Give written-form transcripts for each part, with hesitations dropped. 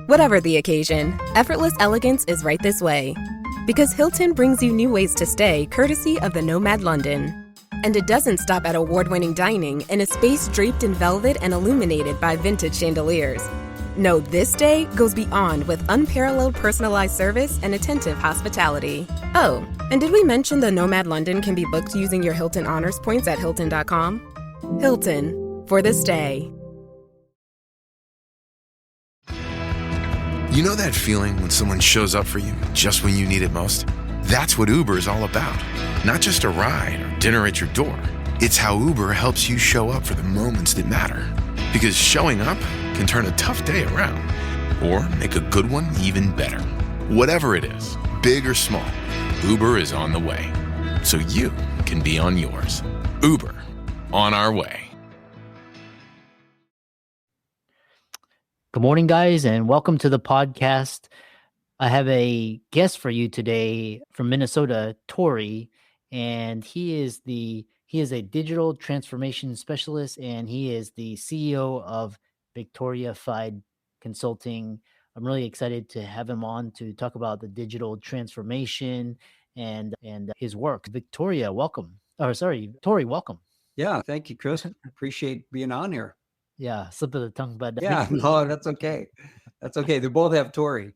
Whatever the occasion, effortless elegance is right this way. Because Hilton brings you new ways to stay courtesy of the Nomad London. And it doesn't stop at award-winning dining in a space draped in velvet and illuminated by vintage chandeliers. No, this day goes beyond with unparalleled personalized service and attentive hospitality. Oh, and did we mention the Nomad London can be booked using your Hilton Honors points at Hilton.com? Hilton, for the stay. You know that feeling when someone shows up for you just when you need it most? That's what Uber is all about. Not just a ride or dinner at your door. It's how Uber helps you show up for the moments that matter. Because showing up can turn a tough day around or make a good one even better. Whatever it is, big or small, Uber is on the way. So you can be on yours. Uber, on our way. Good morning, guys, and welcome to the podcast. I have a guest for you today from Minnesota, Tory, and he is a digital transformation specialist, and he is the CEO of VictoriaFi Consulting. I'm really excited to have him on to talk about the digital transformation and his work. Tory, welcome. Yeah, thank you, Chris. Appreciate being on here. Yeah, slip of the tongue, but yeah, no, that's okay. That's okay. They both have Tory.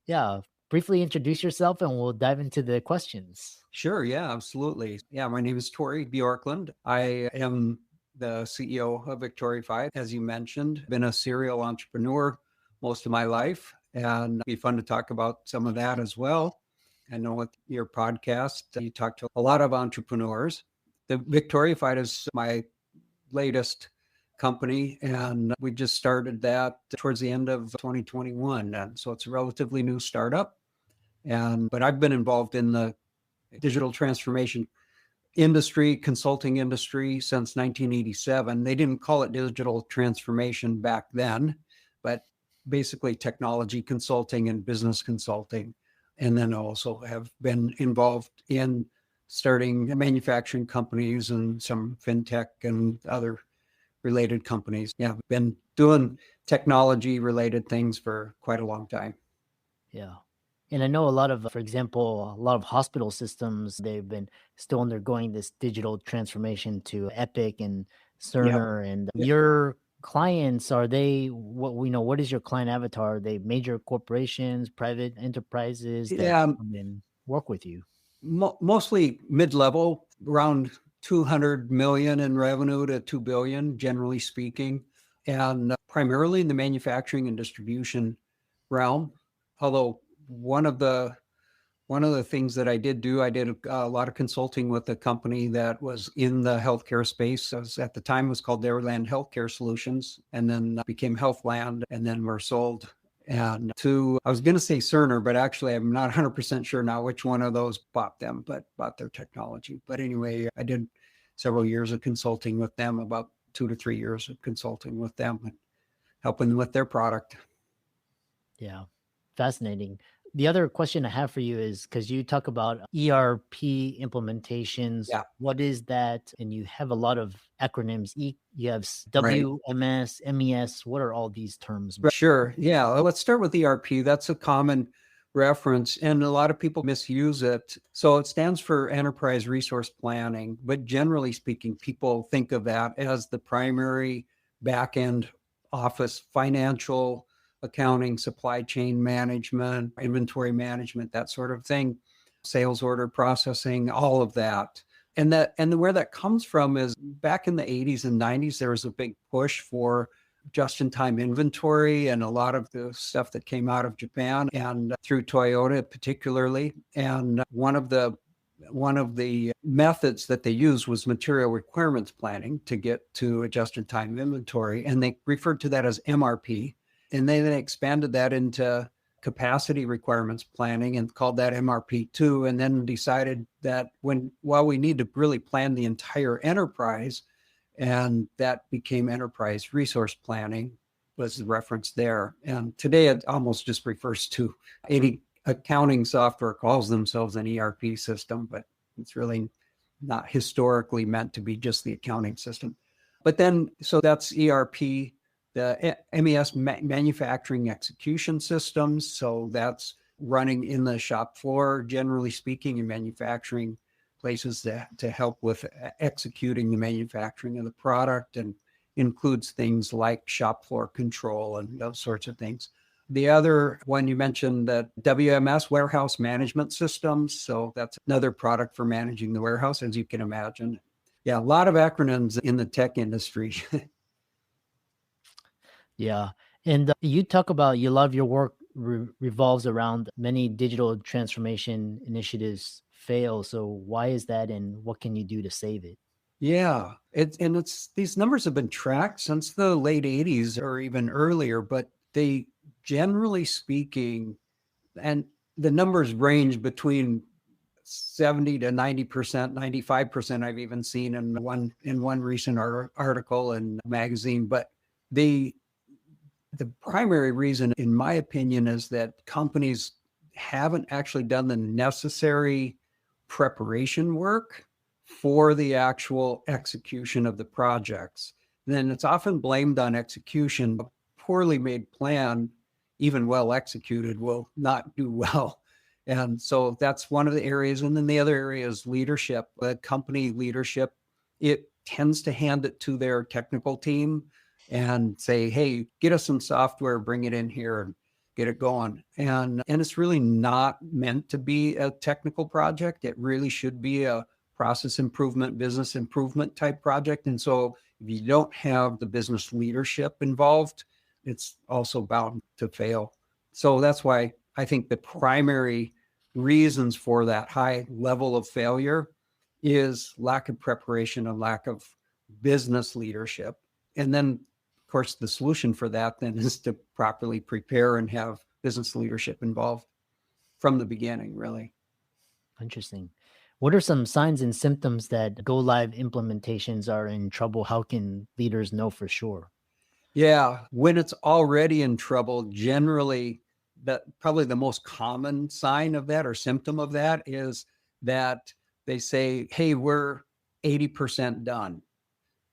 Yeah, briefly introduce yourself and we'll dive into the questions. Sure, yeah, absolutely. Yeah, my name is Tory Bjorklund. I am the CEO of VictoriaFi, as you mentioned. Been a serial entrepreneur most of my life, and it'd be fun to talk about some of that as well. I know with your podcast, you talk to a lot of entrepreneurs. The VictoriaFi is my latest company, and we just started that towards the end of 2021, and so it's a relatively new startup. But I've been involved in the digital transformation industry, consulting industry, since 1987. They didn't call it digital transformation back then, but basically technology consulting and business consulting. And then also have been involved in starting manufacturing companies and some fintech and other related companies. Yeah, I've been doing technology related things for quite a long time. Yeah. And I know for example, a lot of hospital systems, they've been still undergoing this digital transformation to Epic and Cerner. Yep. And your clients, what is your client avatar? Are they major corporations, private enterprises that come and work with you? Mostly mid-level, around 200 million in revenue to 2 billion, generally speaking, and primarily in the manufacturing and distribution realm. Although one of the things that I did a lot of consulting with a company that was in the healthcare space. At the time, it was called Dairyland Healthcare Solutions, and then became Healthland, and then were sold. And I was going to say Cerner, but actually I'm not 100% sure now which one of those bought their technology. But anyway, I did several years of consulting with them, about 2 to 3 years of consulting with them and helping them with their product. Yeah, fascinating. The other question I have for you is, because you talk about ERP implementations, What is that? And you have a lot of acronyms. You have WMS, MES. What are all these terms? Sure. Yeah. Let's start with ERP. That's a common reference, and a lot of people misuse it. So it stands for Enterprise Resource Planning, but generally speaking, people think of that as the primary back-end office financial accounting, supply chain management, inventory management, that sort of thing, sales order processing, all of that. And where that comes from is back in the 80s and 90s, there was a big push for just-in-time inventory and a lot of the stuff that came out of Japan and through Toyota particularly. And one of the methods that they used was material requirements planning to get to a just-in-time inventory. And they referred to that as MRP. And they then expanded that into capacity requirements planning and called that MRP2, and then decided that we need to really plan the entire enterprise, and that became enterprise resource planning was the reference there. And today it almost just refers to any accounting software calls themselves an ERP system, but it's really not historically meant to be just the accounting system. But then, so that's ERP. the MES manufacturing execution systems. So that's running in the shop floor, generally speaking, in manufacturing places to help with executing the manufacturing of the product, and includes things like shop floor control and those sorts of things. The other one you mentioned, that WMS, warehouse management systems. So that's another product for managing the warehouse, as you can imagine. Yeah, a lot of acronyms in the tech industry. Yeah. And you talk about you love your work revolves around many digital transformation initiatives fail. So why is that, and what can you do to save it? Yeah, it's these numbers have been tracked since the late 80s or even earlier, but they, generally speaking, and the numbers range between 70 to 90%, 95%. I've even seen in one recent article in a magazine. But the primary reason, in my opinion, is that companies haven't actually done the necessary preparation work for the actual execution of the projects. Then it's often blamed on execution. A poorly made plan, even well executed, will not do well. And so that's one of the areas. And then the other area is leadership, company leadership. It tends to hand it to their technical team and say, hey, get us some software, bring it in here and get it going. And it's really not meant to be a technical project. It really should be a process improvement, business improvement type project. And so if you don't have the business leadership involved, it's also bound to fail. So that's why I think the primary reasons for that high level of failure is lack of preparation and lack of business leadership. And then, of course, the solution for that then is to properly prepare and have business leadership involved from the beginning, really. Interesting. What are some signs and symptoms that go live implementations are in trouble? How can leaders know for sure? Yeah, when it's already in trouble, generally, that probably the most common sign of that or symptom of that is that they say, hey, we're 80% done.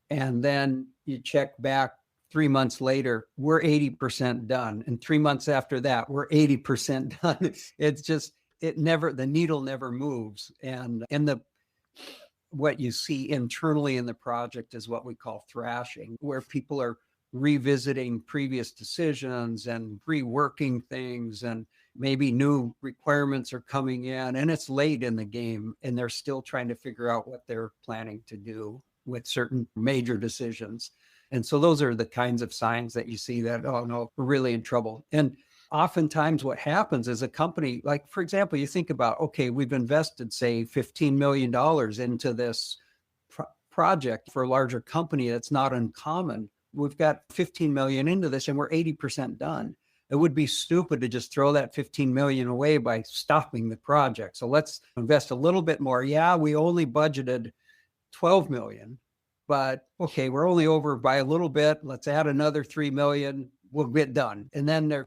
And then you check back 3 months later, we're 80% done. And 3 months after that, we're 80% done. It's just, the needle never moves. And what you see internally in the project is what we call thrashing, where people are revisiting previous decisions and reworking things, and maybe new requirements are coming in, and it's late in the game and they're still trying to figure out what they're planning to do with certain major decisions. And so those are the kinds of signs that you see that, oh no, we're really in trouble. And oftentimes what happens is a company, like, for example, you think about, okay, we've invested, say, $15 million into this project. For a larger company, that's not uncommon. We've got 15 million into this and we're 80% done. It would be stupid to just throw that 15 million away by stopping the project. So let's invest a little bit more. Yeah, we only budgeted 12 million, but okay, we're only over by a little bit. Let's add another 3 million. We'll get done. And then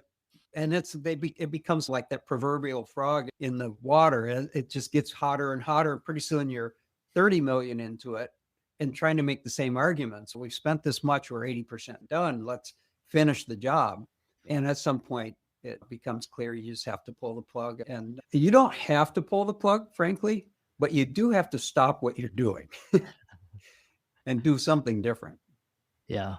it becomes like that proverbial frog in the water. It just gets hotter and hotter. Pretty soon you're 30 million into it and trying to make the same argument. So we've spent this much, we're 80% done. Let's finish the job. And at some point it becomes clear you just have to pull the plug. And you don't have to pull the plug, frankly, but you do have to stop what you're doing and do something different. Yeah.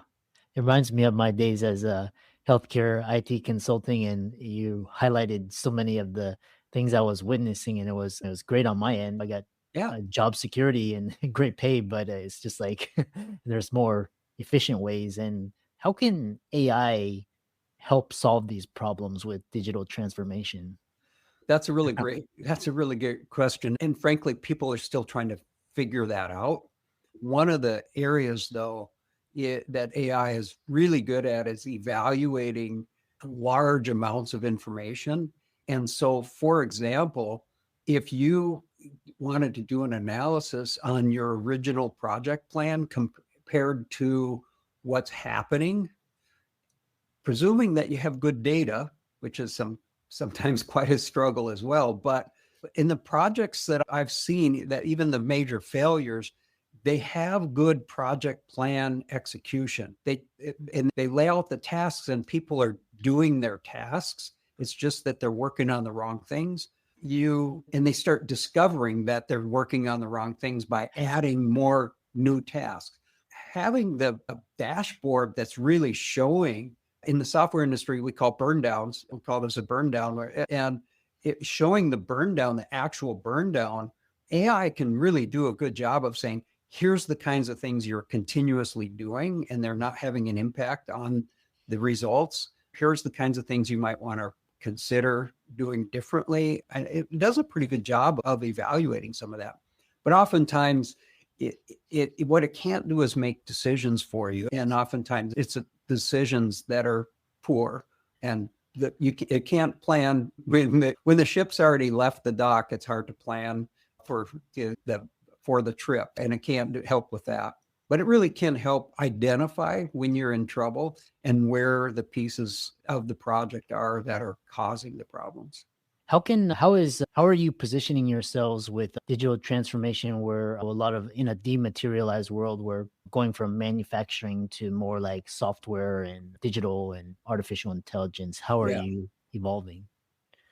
It reminds me of my days as a healthcare IT consulting, and you highlighted so many of the things I was witnessing, and it was great on my end. I got job security and great pay, but it's just like there's more efficient ways. And how can AI help solve these problems with digital transformation? That's a really great question. And frankly, people are still trying to figure that out. One of the areas, though, that AI is really good at is evaluating large amounts of information. And so, for example, if you wanted to do an analysis on your original project plan compared to what's happening, presuming that you have good data, which is sometimes quite a struggle as well. But in the projects that I've seen, that even the major failures, they have good project plan execution. And they lay out the tasks and people are doing their tasks. It's just that they're working on the wrong things. And they start discovering that they're working on the wrong things by adding more new tasks. Having a dashboard that's really showing, in the software industry, we call burn downs. We call this a burn down. And it showing the burn down, the actual burn down, AI can really do a good job of saying, here's the kinds of things you're continuously doing and they're not having an impact on the results. Here's the kinds of things you might want to consider doing differently. And it does a pretty good job of evaluating some of that. But oftentimes, what it can't do is make decisions for you. And oftentimes it's decisions that are poor, and that it can't plan when the ship's already left the dock. It's hard to plan for the trip, and it can't help with that. But it really can help identify when you're in trouble and where the pieces of the project are that are causing the problems. How are you positioning yourselves with digital transformation, where a lot of, in a dematerialized world, we're going from manufacturing to more like software and digital and artificial intelligence? How are you evolving?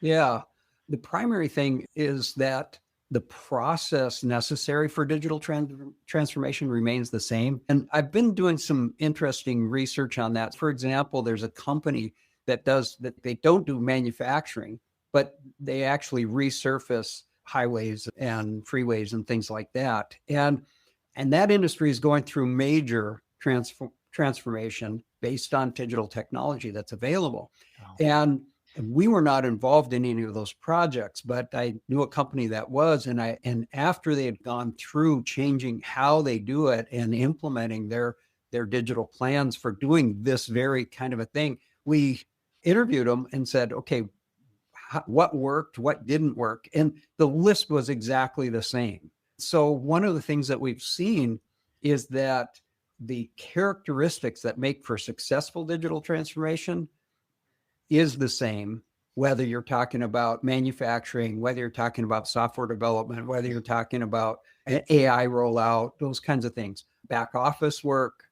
Yeah. The primary thing is that the process necessary for digital transformation remains the same. And I've been doing some interesting research on that. For example, there's a company that they don't do manufacturing, but they actually resurface highways and freeways and things like that. And that industry is going through major transformation based on digital technology that's available. Wow. And we were not involved in any of those projects, but I knew a company that was, and after they had gone through changing how they do it and implementing their digital plans for doing this very kind of a thing, we interviewed them and said, okay, what worked, what didn't work? And the list was exactly the same. So one of the things that we've seen is that the characteristics that make for successful digital transformation is the same, whether you're talking about manufacturing, whether you're talking about software development, whether you're talking about an AI rollout, those kinds of things, back office work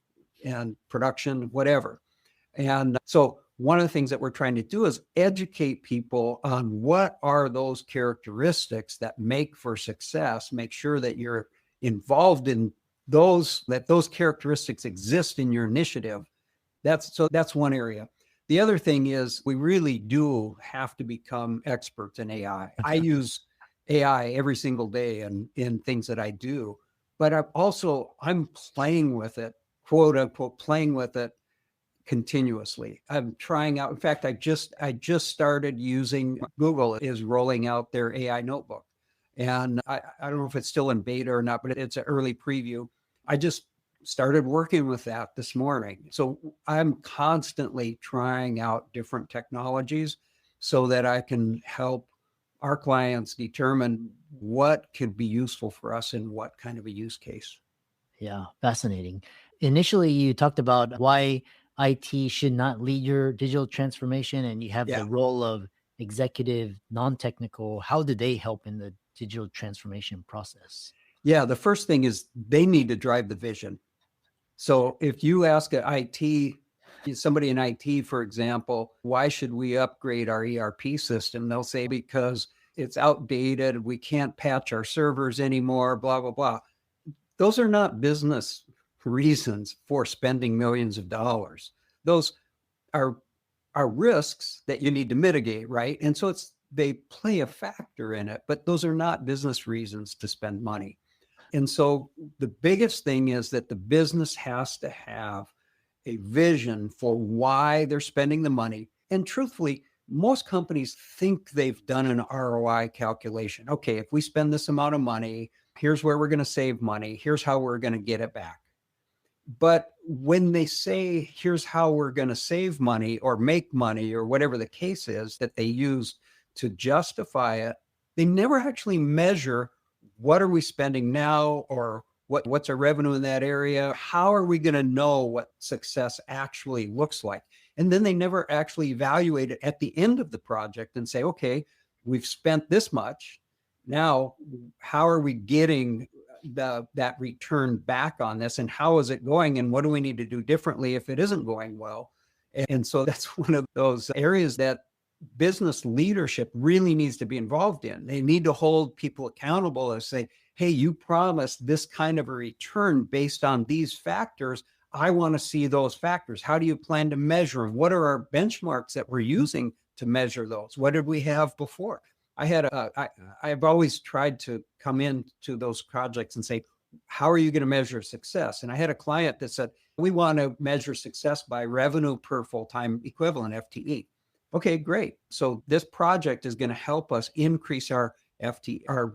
and production, whatever. And so one of the things that we're trying to do is educate people on what are those characteristics that make for success, make sure that you're involved in those characteristics exist in your initiative. That's one area. The other thing is we really do have to become experts in AI. I use AI every single day in things that I do, but I'm playing with it, quote unquote, playing with it continuously. I'm trying out. In fact, I just started using, Google is rolling out their AI notebook. And I don't know if it's still in beta or not, but it's an early preview. I just started working with that this morning. So I'm constantly trying out different technologies so that I can help our clients determine what could be useful for us in what kind of a use case. Yeah, fascinating. Initially, you talked about why IT should not lead your digital transformation, and you have the role of executive, non-technical. How do they help in the digital transformation process? Yeah, the first thing is they need to drive the vision. So if you ask somebody in IT, for example, why should we upgrade our ERP system? They'll say, because it's outdated, we can't patch our servers anymore, blah, blah, blah. Those are not business reasons for spending millions of dollars. Those are risks that you need to mitigate, right? And so they play a factor in it, but those are not business reasons to spend money. And so the biggest thing is that the business has to have a vision for why they're spending the money. And truthfully, most companies think they've done an ROI calculation. Okay, if we spend this amount of money, here's where we're going to save money. Here's how we're going to get it back. But when they say, here's how we're going to save money or make money or whatever the case is that they use to justify it, they never actually measure what are we spending now, or what's our revenue in that area? How are we going to know what success actually looks like? And then they never actually evaluate it at the end of the project and say, okay, we've spent this much. Now, how are we getting that return back on this, and how is it going, and what do we need to do differently if it isn't going well? And so that's one of those areas that business leadership really needs to be involved in. They need to hold people accountable and say, hey, you promised this kind of a return based on these factors. I want to see those factors. How do you plan to measure them? What are our benchmarks that we're using to measure those? What did we have before? I've always tried to come into those projects and say, how are you going to measure success? And I had a client that said, we want to measure success by revenue per full-time equivalent, FTE. Okay, great. So this project is going to help us increase our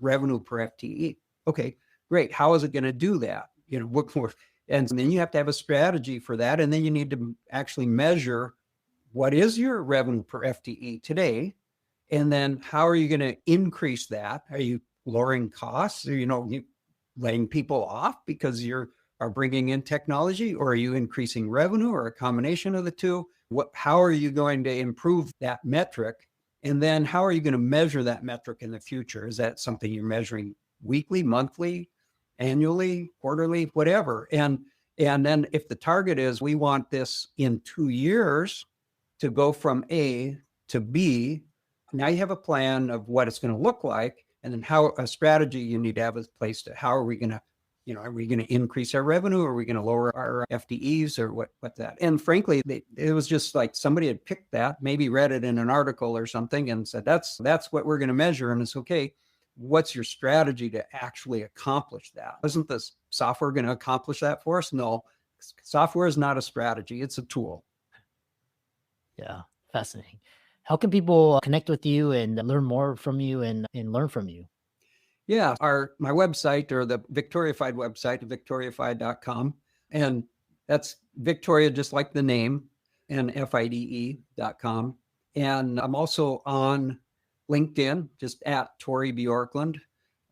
revenue per FTE. Okay, great. How is it going to do that? And then you have to have a strategy for that. And then you need to actually measure what is your revenue per FTE today. And then how are you going to increase that? Are you lowering costs? Or, you laying people off because are bringing in technology, or are you increasing revenue, or a combination of the two? How are you going to improve that metric? And then how are you going to measure that metric in the future? Is that something you're measuring weekly, monthly, annually, quarterly, whatever? And then if the target is, we want this in 2 years to go from A to B, now you have a plan of what it's going to look like, and then how a strategy you need to have in place to how are we going to, are we going to increase our revenue? Or are we going to lower our FTEs, or what that? And frankly, it was just like somebody had picked that, maybe read it in an article or something, and said, that's what we're going to measure. And it's okay. What's your strategy to actually accomplish that? Isn't this software going to accomplish that for us? No, software is not a strategy. It's a tool. Yeah, fascinating. How can people connect with you and learn more from you and learn from you? Yeah, my website, or the VictoriaFi website, victoriafi.com. And that's Victoria, just like the name, and FIDE.com. And I'm also on LinkedIn, just at Tory Bjorklund.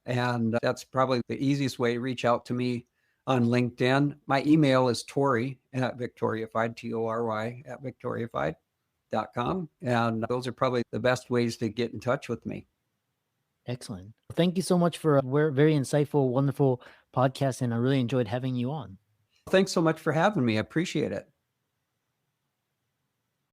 And that's probably the easiest way to reach out to me on LinkedIn. My email is Tory at VictoriaFi, TORY at VictoriaFi.com. And those are probably the best ways to get in touch with me. Excellent. Thank you so much for a very insightful, wonderful podcast. And I really enjoyed having you on. Thanks so much for having me. I appreciate it.